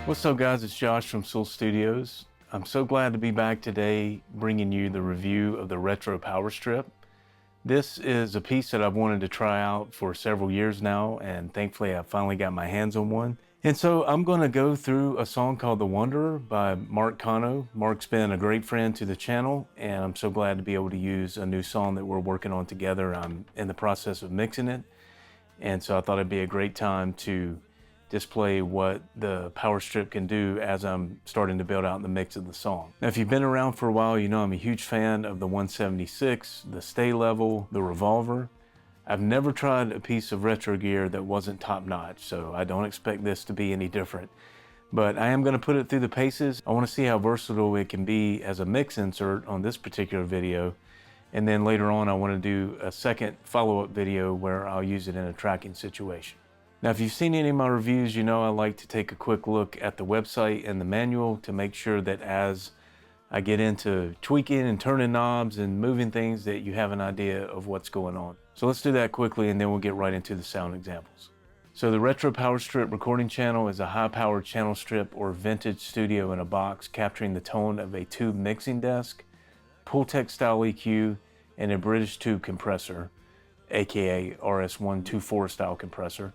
What's up guys, it's Josh from Soul Studios. I'm so glad to be back today bringing you the review of the Retro Powerstrip. This is a piece that I've wanted to try out for several years now, and thankfully I finally got my hands on one. And so I'm going to go through a song called The Wanderer by Mark Kano. Mark's been a great friend to the channel, and I'm so glad to be able to use a new song that we're working on together. I'm in the process of mixing it, and so I thought it'd be a great time to display what the Powerstrip can do as I'm starting to build out the mix of the song. Now, if you've been around for a while, you know I'm a huge fan of the 176, the Stay Level, the Revolver. I've never tried a piece of retro gear that wasn't top-notch, so I don't expect this to be any different. But I am going to put it through the paces. I want to see how versatile it can be as a mix insert on this particular video. And then later on, I want to do a second follow-up video where I'll use it in a tracking situation. Now, if you've seen any of my reviews, you know I like to take a quick look at the website and the manual to make sure that as I get into tweaking and turning knobs and moving things that you have an idea of what's going on. So let's do that quickly and then we'll get right into the sound examples. So the Retro Powerstrip recording channel is a high-powered channel strip or vintage studio in a box capturing the tone of a tube mixing desk, Pultec style EQ, and a British tube compressor, aka RS124 style compressor,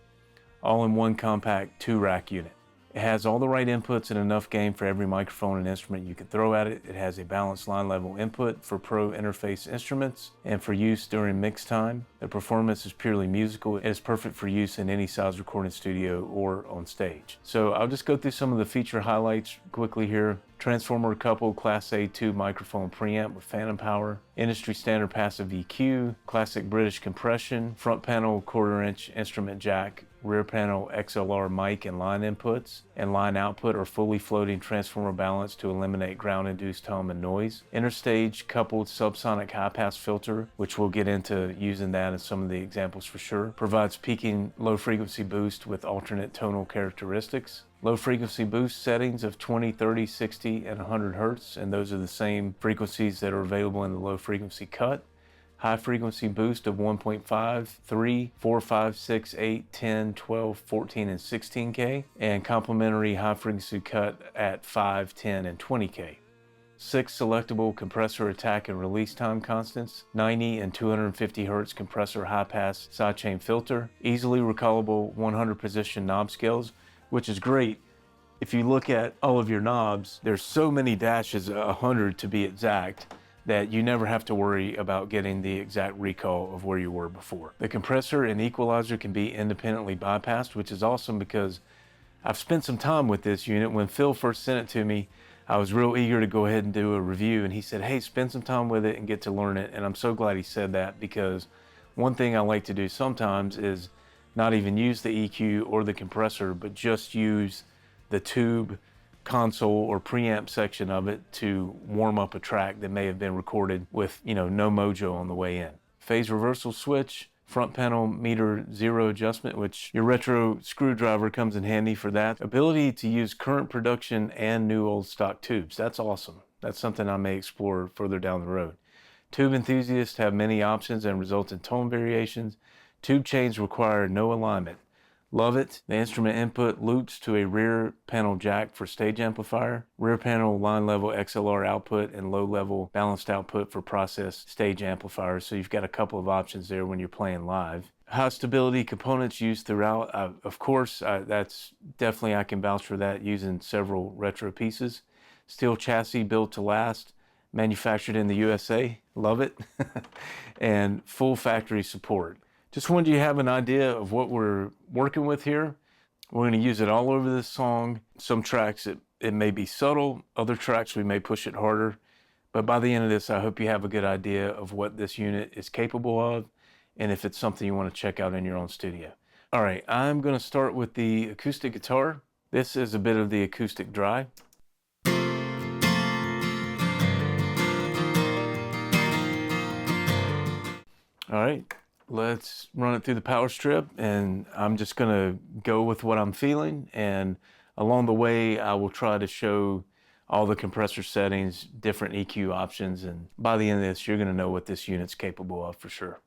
all in one compact 2-rack unit. It has all the right inputs and enough gain for every microphone and instrument you can throw at it. It has a balanced line level input for pro interface instruments and for use during mix time. The performance is purely musical. It is perfect for use in any size recording studio or on stage. So I'll just go through some of the feature highlights quickly here. Transformer coupled Class A2 microphone preamp with phantom power, industry standard passive EQ, classic British compression, front panel 1/4-inch instrument jack, rear panel XLR mic and line inputs, and line output or fully floating transformer balance to eliminate ground-induced hum and noise. Interstage coupled subsonic high-pass filter, which we'll get into using that in some of the examples for sure. Provides peaking low-frequency boost with alternate tonal characteristics. Low-frequency boost settings of 20, 30, 60, and 100 Hertz, and those are the same frequencies that are available in the low-frequency cut. High frequency boost of 1.5, 3, 4, 5, 6, 8, 10, 12, 14, and 16K, and complementary high frequency cut at 5, 10, and 20K. 6 selectable compressor attack and release time constants, 90 and 250 Hertz compressor high pass sidechain filter, easily recallable 100 position knob scales, which is great. If you look at all of your knobs, there's so many dashes, 100 to be exact, that you never have to worry about getting the exact recall of where you were before. The compressor and equalizer can be independently bypassed, which is awesome because I've spent some time with this unit. When Phil first sent it to me, I was real eager to go ahead and do a review, and he said, hey, spend some time with it and get to learn it. And I'm so glad he said that, because one thing I like to do sometimes is not even use the EQ or the compressor, but just use the tube console or preamp section of it to warm up a track that may have been recorded with, no mojo on the way in. Phase reversal switch, front panel meter 0 adjustment, which your retro screwdriver comes in handy for that. Ability to use current production and new old stock tubes. That's awesome. That's something I may explore further down the road. Tube enthusiasts have many options and result in tone variations. Tube chains require no alignment. Love it. The instrument input loops to a rear panel jack for stage amplifier, rear panel line level XLR output, and low level balanced output for process stage amplifiers. So you've got a couple of options there when you're playing live. High stability components used throughout. Of course, that's definitely, I can vouch for that using several retro pieces. Steel chassis built to last, manufactured in the USA. Love it. And full factory support. Just wanted you to have an idea of what we're working with here. We're going to use it all over this song. Some tracks it may be subtle, other tracks we may push it harder. But by the end of this, I hope you have a good idea of what this unit is capable of and if it's something you want to check out in your own studio. All right, I'm going to start with the acoustic guitar. This is a bit of the acoustic dry. All right. Let's run it through the Powerstrip, and I'm just gonna go with what I'm feeling, and along the way I will try to show all the compressor settings, different EQ options, and by the end of this you're gonna know what this unit's capable of for sure.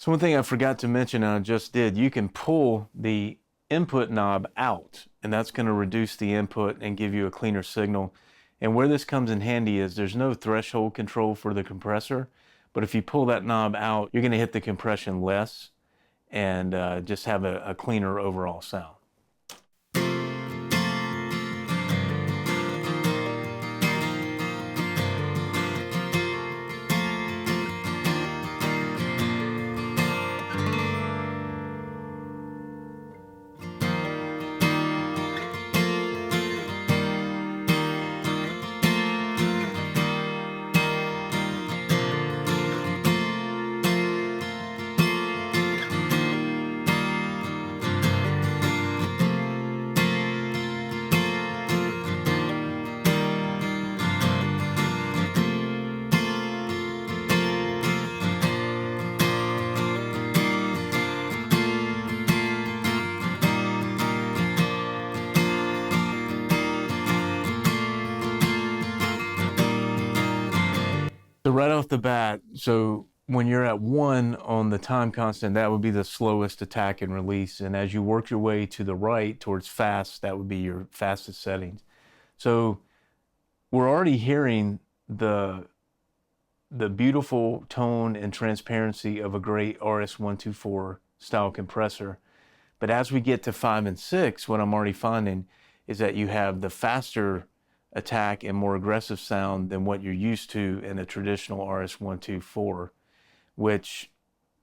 So one thing I forgot to mention, and I just did, you can pull the input knob out, and that's going to reduce the input and give you a cleaner signal. And where this comes in handy is there's no threshold control for the compressor, but if you pull that knob out, you're going to hit the compression less and just have a cleaner overall sound. So right off the bat, so when you're at 1 on the time constant, that would be the slowest attack and release. And as you work your way to the right towards fast, that would be your fastest settings. So we're already hearing the beautiful tone and transparency of a great RS-124 style compressor. But as we get to 5 and 6, what I'm already finding is that you have the faster attack and more aggressive sound than what you're used to in a traditional RS-124, which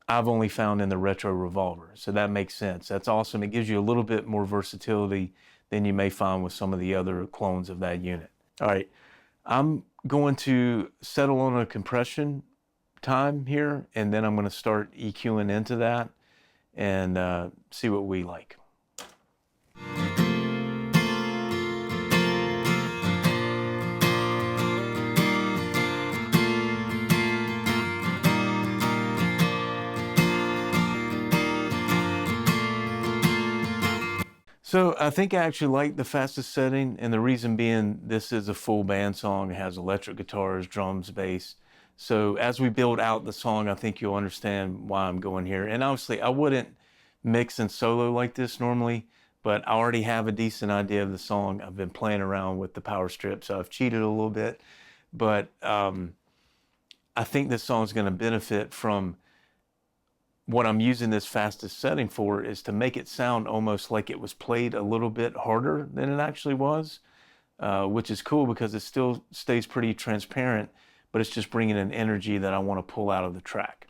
I've only found in the Retro Revolver. So that makes sense. That's awesome. It gives you a little bit more versatility than you may find with some of the other clones of that unit. All right, I'm going to settle on a compression time here, and then I'm going to start EQing into that and see what we like. So I think I actually like the fastest setting, and the reason being this is a full band song. It has electric guitars, drums, bass. So as we build out the song, I think you'll understand why I'm going here. And obviously I wouldn't mix and solo like this normally, but I already have a decent idea of the song. I've been playing around with the Powerstrip, so I've cheated a little bit. But I think this song is going to benefit from what I'm using this fastest setting for, is to make it sound almost like it was played a little bit harder than it actually was, which is cool because it still stays pretty transparent, but it's just bringing an energy that I want to pull out of the track.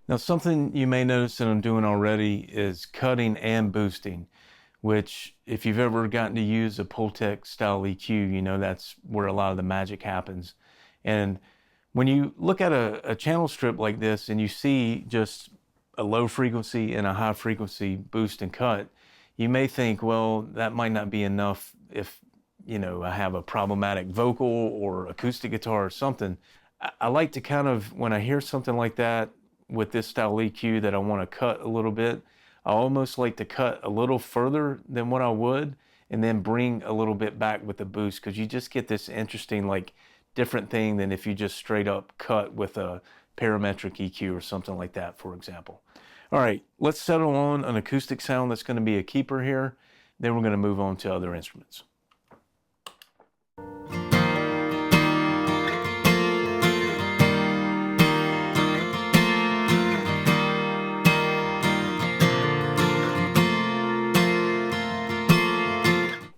Now, something you may notice that I'm doing already is cutting and boosting, which if you've ever gotten to use a Pultec style EQ, you know that's where a lot of the magic happens. And when you look at a channel strip like this and you see just a low frequency and a high frequency boost and cut, you may think, well, that might not be enough if, you know, I have a problematic vocal or acoustic guitar or something. I like to kind of, when I hear something like that with this style EQ that I want to cut a little bit, I almost like to cut a little further than what I would and then bring a little bit back with the boost, because you just get this interesting, like, different thing than if you just straight up cut with a parametric EQ or something like that, for example. All right, let's settle on an acoustic sound that's going to be a keeper here. Then we're going to move on to other instruments.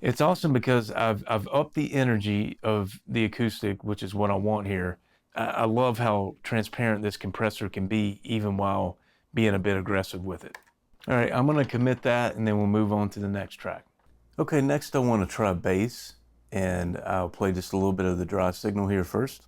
It's awesome because I've upped the energy of the acoustic, which is what I want here. I love how transparent this compressor can be, even while being a bit aggressive with it. All right, I'm gonna commit that and then we'll move on to the next track. Okay, next I wanna try bass, and I'll play just a little bit of the dry signal here first.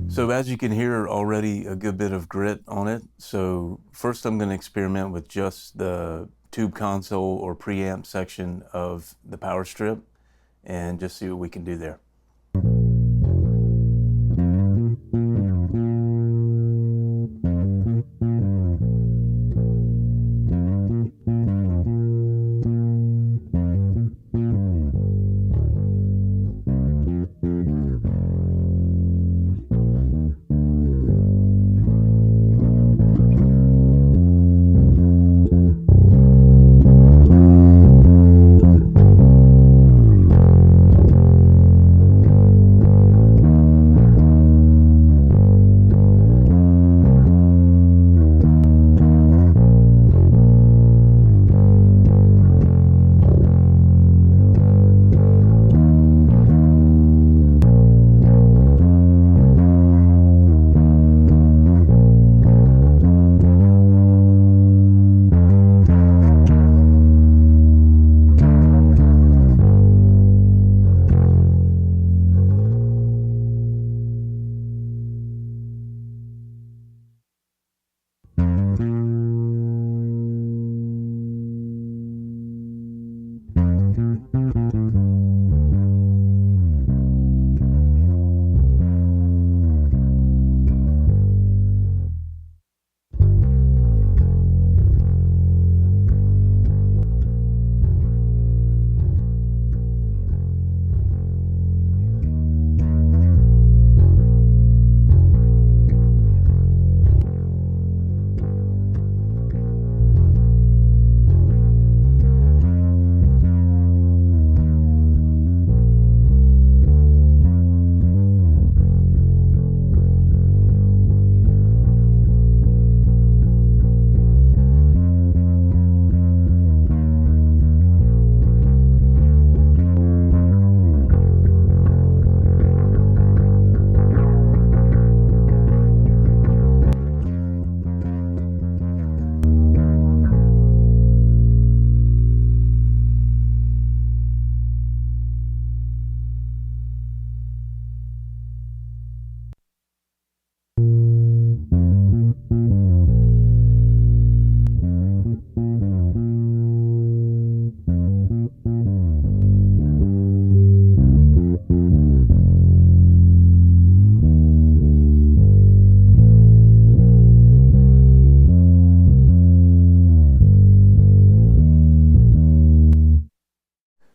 So as you can hear, already a good bit of grit on it. So first I'm going to experiment with just the tube console or preamp section of the Powerstrip and just see what we can do there.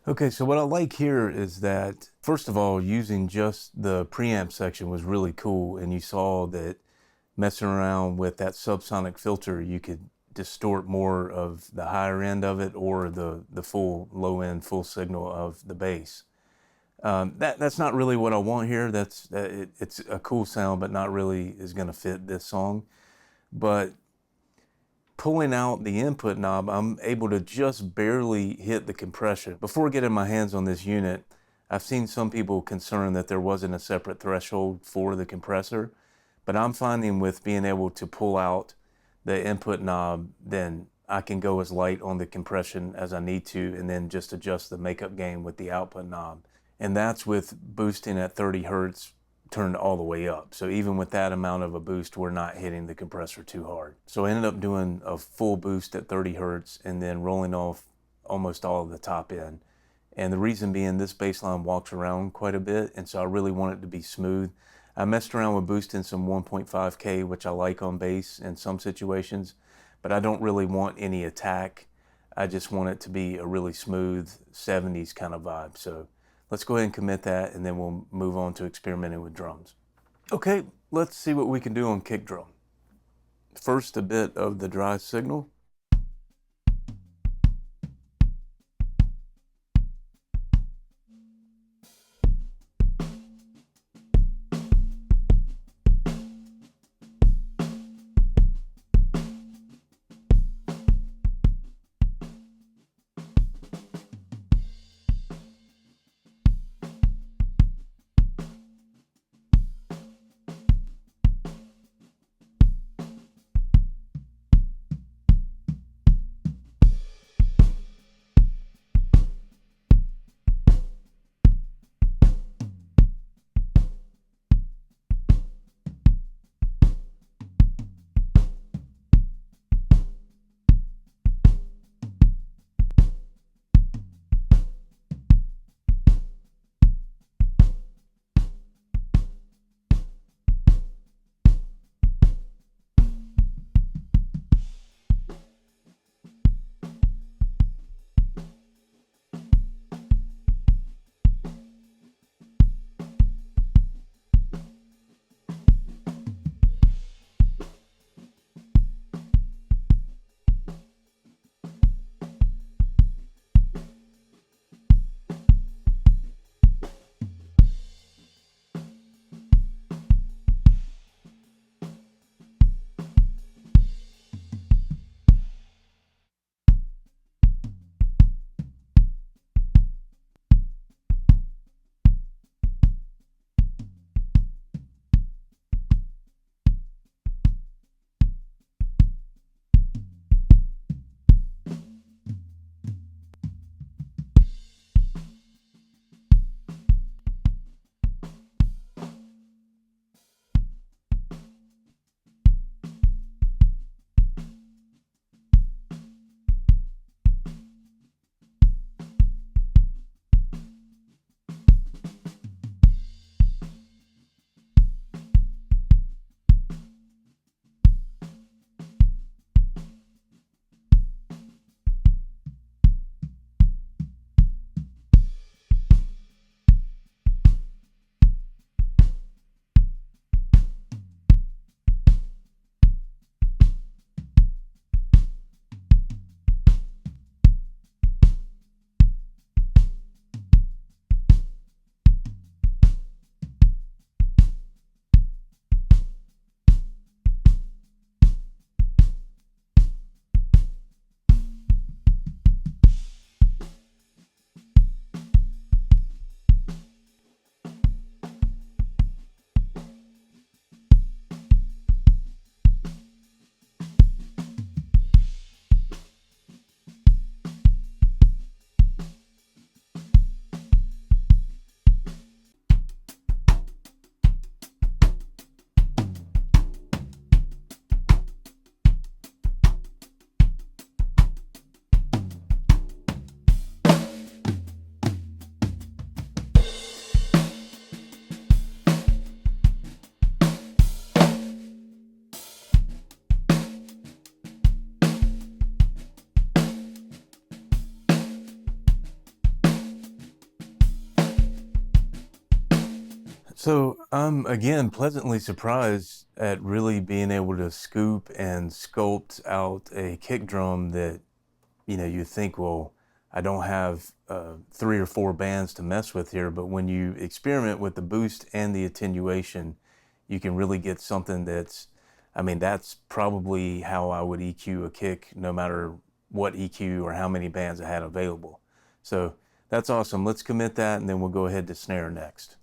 Okay, so what I like here is that, first of all, using just the preamp section was really cool, and you saw that messing around with that subsonic filter, you could distort more of the higher end of it or the full low end, full signal of the bass. That's not really what I want here. It's a cool sound, but not really is going to fit this song. But pulling out the input knob, I'm able to just barely hit the compression. Before getting my hands on this unit, I've seen some people concerned that there wasn't a separate threshold for the compressor, but I'm finding with being able to pull out the input knob, then I can go as light on the compression as I need to, and then just adjust the makeup gain with the output knob. And that's with boosting at 30 Hertz turned all the way up. So even with that amount of a boost, we're not hitting the compressor too hard. So I ended up doing a full boost at 30 Hertz and then rolling off almost all of the top end. And the reason being, this bass line walks around quite a bit, and so I really want it to be smooth. I messed around with boosting some 1.5K, which I like on bass in some situations, but I don't really want any attack. I just want it to be a really smooth 70s kind of vibe. So let's go ahead and commit that, and then we'll move on to experimenting with drums. Okay, let's see what we can do on kick drum. First, a bit of the dry signal. So I'm again pleasantly surprised at really being able to scoop and sculpt out a kick drum that, you think, well, I don't have 3 or 4 bands to mess with here, but when you experiment with the boost and the attenuation, you can really get something that's probably how I would EQ a kick no matter what EQ or how many bands I had available. So that's awesome. Let's commit that, and then we'll go ahead to snare next.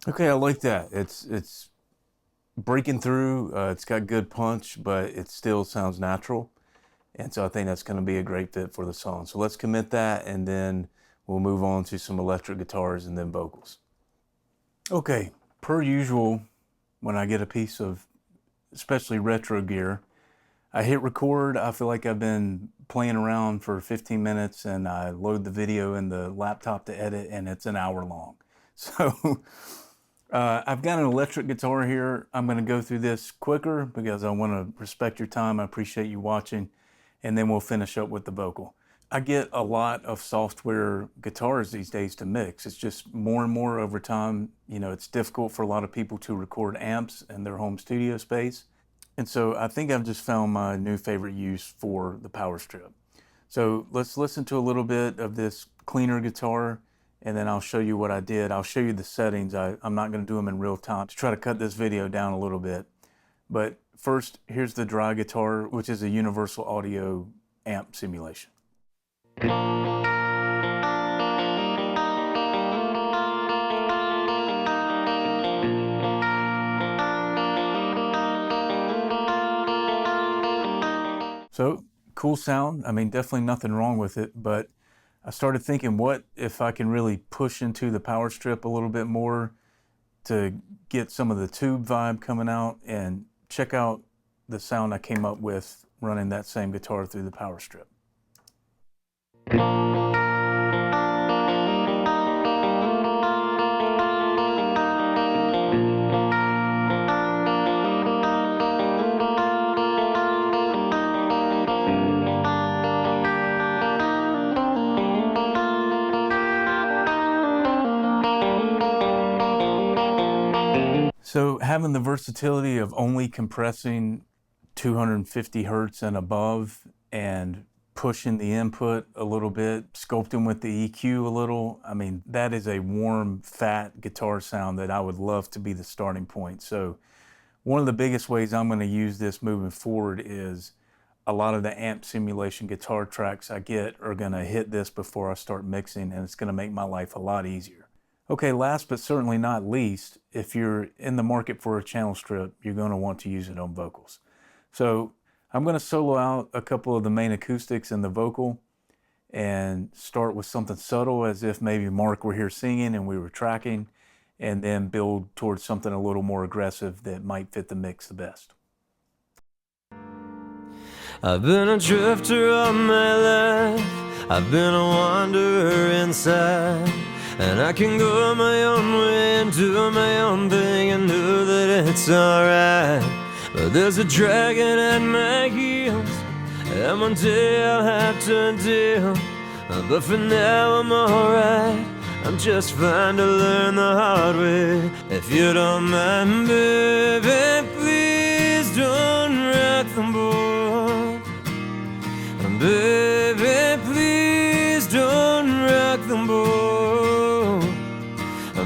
Okay, I like that. It's breaking through. It's got good punch, but it still sounds natural. And so I think that's going to be a great fit for the song. So let's commit that, and then we'll move on to some electric guitars and then vocals. Okay, per usual, when I get a piece of especially retro gear, I hit record. I feel like I've been playing around for 15 minutes, and I load the video in the laptop to edit, and it's an hour long. So I've got an electric guitar here. I'm going to go through this quicker because I want to respect your time. I appreciate you watching, and then we'll finish up with the vocal. I get a lot of software guitars these days to mix. It's just more and more over time. You know, it's difficult for a lot of people to record amps in their home studio space. And so I think I've just found my new favorite use for the Powerstrip. So let's listen to a little bit of this cleaner guitar, and then I'll show you what I did. I'll show you the settings. I'm not going to do them in real time to try to cut this video down a little bit. But first, here's the dry guitar, which is a universal audio amp simulation. So cool sound. I mean, definitely nothing wrong with it, but I started thinking, what if I can really push into the Powerstrip a little bit more to get some of the tube vibe coming out, and check out the sound I came up with running that same guitar through the Powerstrip. So having the versatility of only compressing 250 hertz and above, and pushing the input a little bit, sculpting with the EQ a little, I mean, that is a warm, fat guitar sound that I would love to be the starting point. So one of the biggest ways I'm going to use this moving forward is a lot of the amp simulation guitar tracks I get are going to hit this before I start mixing, and it's going to make my life a lot easier. Okay, last but certainly not least, if you're in the market for a channel strip, you're going to want to use it on vocals. So I'm going to solo out a couple of the main acoustics and the vocal, and start with something subtle, as if maybe Mark were here singing and we were tracking, and then build towards something a little more aggressive that might fit the mix the best. I've been a drifter all my life, I've been a wanderer inside, and I can go my own way and do my own thing and know that it's alright. But there's a dragon at my heels, and one day I'll have to deal. But for now I'm alright, I'm just fine to learn the hard way. If you don't mind, baby, please don't rock the boat. Baby, please don't rock the boat.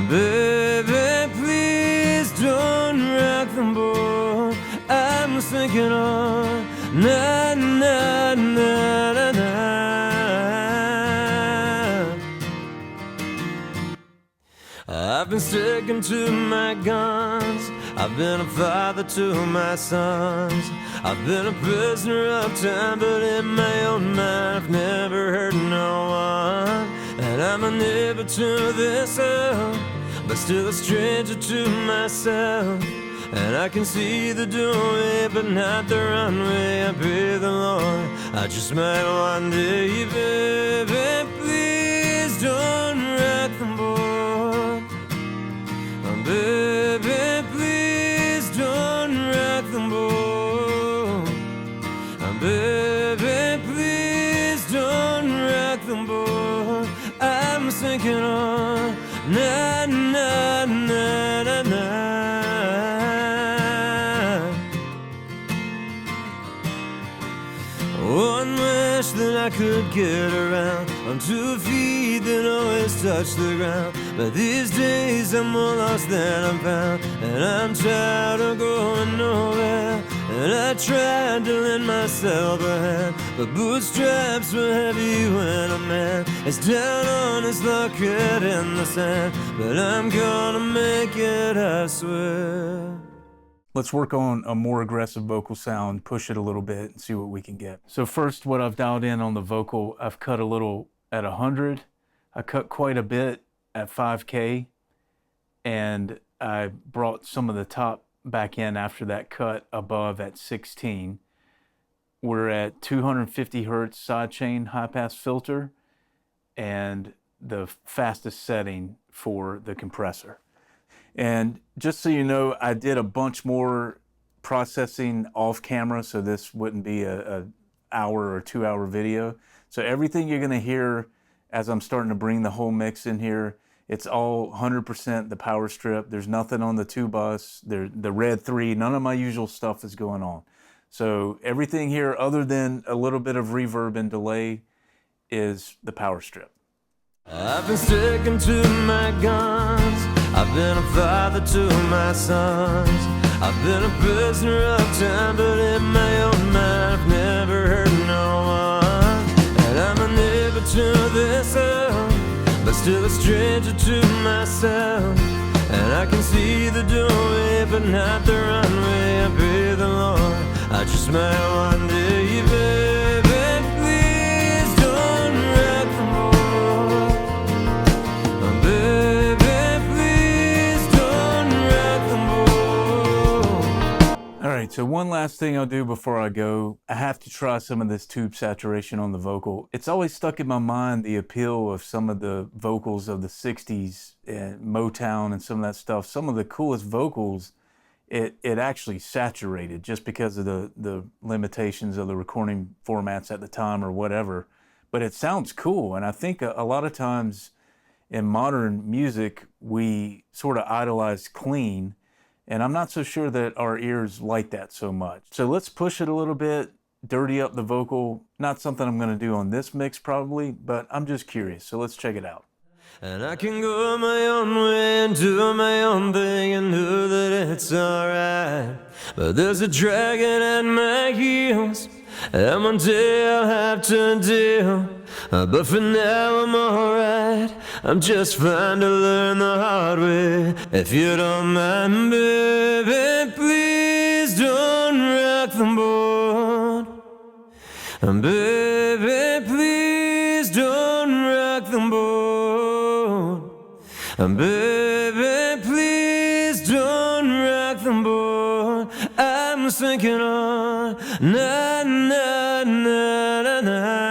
Baby, please don't rock the boat. I'm thinking on na na na na na. I've been sticking to my guns, I've been a father to my sons, I've been a prisoner of time, but in my own mind I've never hurt no one. And I'm a neighbor to this earth, but still a stranger to myself. And I can see the doorway, but not the runway. I pray the Lord I just might one day. Baby, please don't rock the boat. Baby, please don't rock the boat. Baby, please don't rock the boat. I'm thinking on na na na na na. One wish that I could get around on 2 feet that always touch the ground. But these days I'm more lost than I'm found, and I'm tired of going nowhere. And I tried to lend myself a hand, but bootstraps were heavy when a man is down on his luck head in the sand. But I'm gonna make it, I swear. Let's work on a more aggressive vocal sound, push it a little bit and see what we can get. So first, what I've dialed in on the vocal, I've cut a little at 100. I cut quite a bit at 5K, and I brought some of the top back in after that cut above at 16. We're at 250 hertz sidechain high pass filter and the fastest setting for the compressor. And just so you know, I did a bunch more processing off camera, so this wouldn't be an hour or 2 hour video. So everything you're gonna hear as I'm starting to bring the whole mix in here, it's all 100% the Powerstrip. There's nothing on the 2-bus, the Red 3, none of my usual stuff is going on. So everything here, other than a little bit of reverb and delay, is the Powerstrip. I've been sticking to my guns. I've been a father to my sons. I've been a prisoner of time, but in my own mind I've never hurt no one. And I'm a neighbor to this earth, but still a stranger to myself. And I can see the doorway, but not the runway. I pray the Lord I just might one day, baby, please don't wreck the boat. Baby, please don't wreck the boat. All right, so one last thing I'll do before I go. I have to try some of this tube saturation on the vocal. It's always stuck in my mind, the appeal of some of the vocals of the 60s and Motown and some of that stuff. Some of the coolest vocals, it actually saturated just because of the limitations of the recording formats at the time or whatever. But it sounds cool, and I think a lot of times in modern music, we sort of idolize clean, and I'm not so sure that our ears like that so much. So let's push it a little bit, dirty up the vocal. Not something I'm gonna do on this mix probably, but I'm just curious, so let's check it out. And I can go my own way and do my own thing and know that it's alright. But there's a dragon at my heels, and one day I'll have to deal. But for now I'm alright, I'm just trying to learn the hard way. If you don't mind, baby, please don't rock the boat. And baby, please don't rock the boat. And baby, please don't rock the boat. I'm sinking on, na na na na na.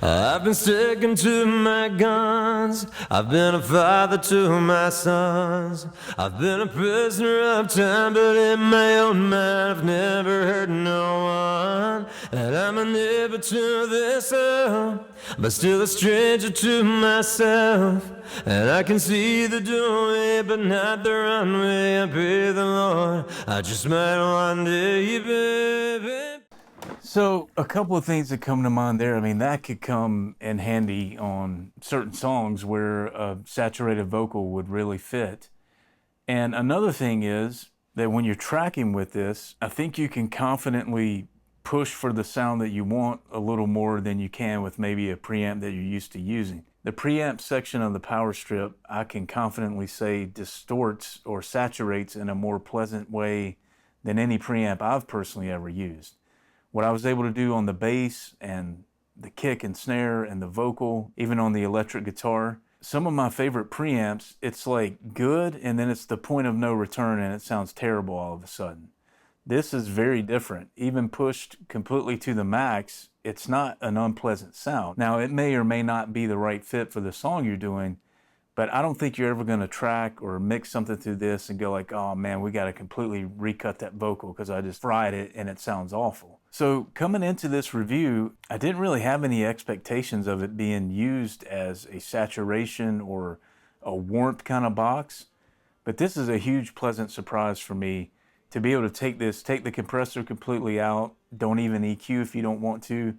I've been sticking to my guns. I've been a father to my sons. I've been a prisoner of time, but in my own mind I've never hurt no one. And I'm a neighbor to this earth, but still a stranger to myself. And I can see the doorway, but not the runway. I pray the Lord I just might one day, baby. So a couple of things that come to mind there. I mean, that could come in handy on certain songs where a saturated vocal would really fit. And another thing is that when you're tracking with this, I think you can confidently push for the sound that you want a little more than you can with maybe a preamp that you're used to using. The preamp section of the Powerstrip, I can confidently say, distorts or saturates in a more pleasant way than any preamp I've personally ever used. What I was able to do on the bass and the kick and snare and the vocal, even on the electric guitar, some of my favorite preamps, it's like good and then it's the point of no return and it sounds terrible all of a sudden. This is very different. Even pushed completely to the max, it's not an unpleasant sound. Now, it may or may not be the right fit for the song you're doing, but I don't think you're ever gonna track or mix something through this and go like, oh man, we gotta completely recut that vocal because I just fried it and it sounds awful. So coming into this review, I didn't really have any expectations of it being used as a saturation or a warmth kind of box, but this is a huge pleasant surprise for me to be able to take this, take the compressor completely out, don't even EQ if you don't want to,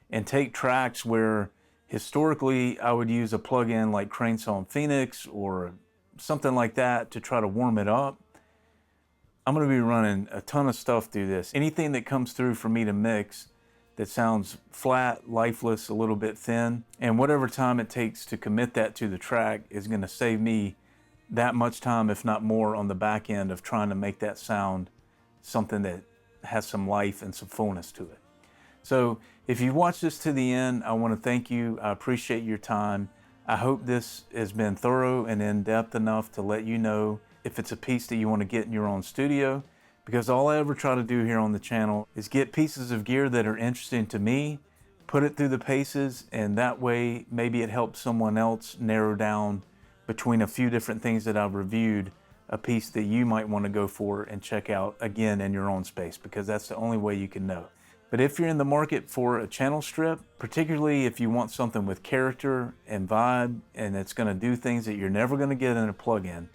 and take tracks where historically I would use a plugin like Crane Song Phoenix or something like that to try to warm it up, I'm going to be running a ton of stuff through this. Anything that comes through for me to mix that sounds flat, lifeless, a little bit thin, and whatever time it takes to commit that to the track is going to save me that much time, if not more, on the back end of trying to make that sound something that has some life and some fullness to it. So if you've watched this to the end, I want to thank you. I appreciate your time. I hope this has been thorough and in-depth enough to let you know if it's a piece that you want to get in your own studio, because all I ever try to do here on the channel is get pieces of gear that are interesting to me, put it through the paces, and that way maybe it helps someone else narrow down between a few different things that I've reviewed, a piece that you might want to go for and check out again in your own space, because that's the only way you can know. But if you're in the market for a channel strip, particularly if you want something with character and vibe, and it's going to do things that you're never going to get in a plug-in,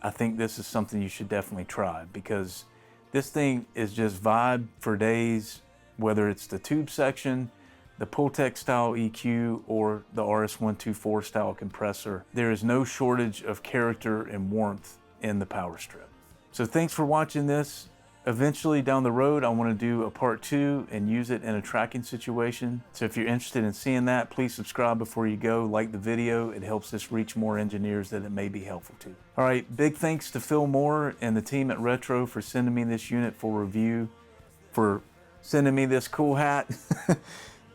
I think this is something you should definitely try, because this thing is just vibe for days, whether it's the tube section, the Pultec style EQ, or the RS-124 style compressor. There is no shortage of character and warmth in the Powerstrip. So thanks for watching this. Eventually down the road, I want to do a part 2 and use it in a tracking situation. So if you're interested in seeing that, please subscribe before you go, like the video. It helps us reach more engineers that it may be helpful to. All right, big thanks to Phil Moore and the team at Retro for sending me this unit for review, for sending me this cool hat.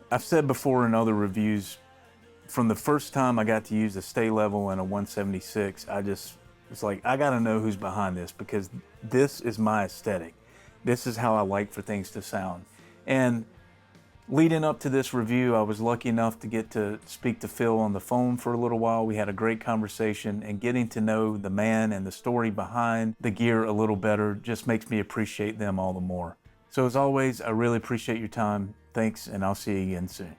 I've said before in other reviews, from the first time I got to use a stay level and a 176, it's like, I gotta know who's behind this, because this is my aesthetic. This is how I like for things to sound. And leading up to this review, I was lucky enough to get to speak to Phil on the phone for a little while. We had a great conversation, and getting to know the man and the story behind the gear a little better just makes me appreciate them all the more. So as always, I really appreciate your time. Thanks, and I'll see you again soon.